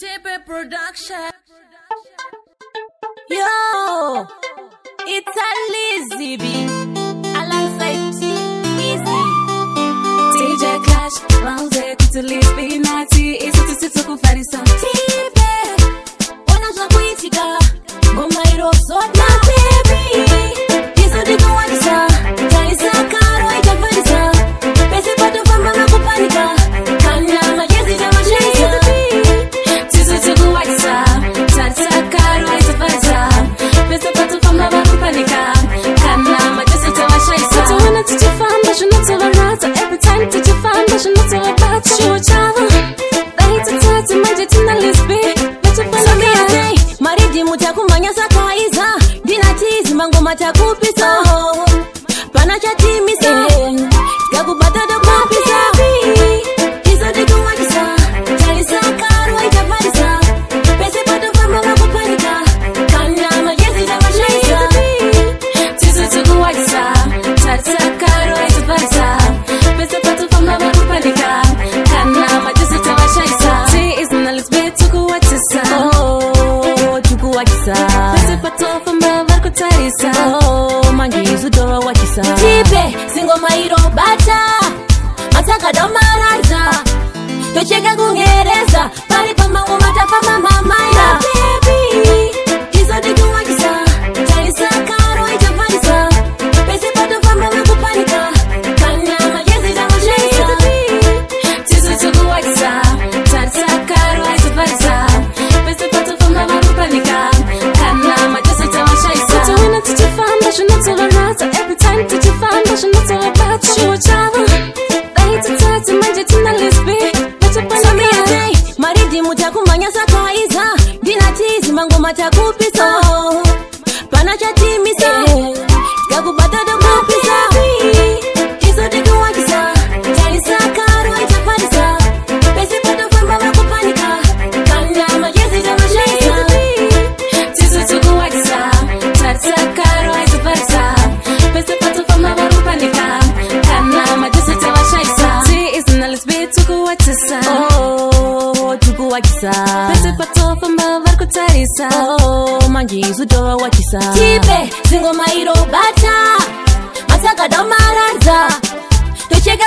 TP Production. Yo, it's a Lizzy B alongside Easy. TJ Clash, Rouse, to Lizzy Nati, Easy to sit to Farisa. TP, wanna go with it, go my rock so now, baby. This is the one, sir. Farisa, Caro, it's a Farisa. Pese pato from Mama Panica. Kanya, my yes, it's a machine. This is the one, sir. Farisa, Caro, it's a Farisa. Pese pato from Mama Panica. Kanya, my yes, it's a machine. So when I touch your foundation, not so around. Every time touch your foundation, not so about you, child. They to touch to my jetina lesbi. But you find me a day. Maridi mutakumanya sakaiza. Dinatizi mango matakupisa. Panacha timisa. Gabubata do kupisa. Kiso de kuwakisa. Talisa karo ita farisa. Pese pato fama makupanika. Kanya majesi za mashaisa. Tiso tukuwakisa. Talisa karo ita farisa. Pese pato fama makupanika. Kanya majesi za mashaisa. Ti is na lisbe tukuwakisa. Oh, tukuwakisa. Pese pato fama makutarisa. Oh, mangizu doa wakisa. Tipe, singo mairo bata. Mataka domaraza. Tocheka kungereza. Pari pamangu matafa mama maina. Baby, kiso diku wakisa. Talisa karo ita farisa. Pese pato fama makupanika. Kanya majesi za mashaisa. Tiso tuku wakisa. Talisa karo ita farisa. Pese pato fama makupanika. Kanya majesi za mashaisa. So when I touch your foundation, not all around. So every time touch your foundation, not all about you, child. They to touch to my jetina lesbi. But you find me a day. Maridi mutakumanya sakaiza. Dinatizi mango matakupisa. Panacha timisa. Gabubata do kupisa. Kiso de kuwakisa. Talisa karo ita farisa. Pese pato famba makupanika. Kanya majesi za mashaisa. Tiso tukuwakisa. Talisa karo ita farisa. Pese pato famba makupanika. Kanya majesi za mashaisa. Ti is na lesbi tukuwakisa. Oh, tukuwakisa. Pese pato famba makutarisa. Oh, mangizu doa wakisa. Tipe, singo mairo bata. Mataka domaraza. Tocheka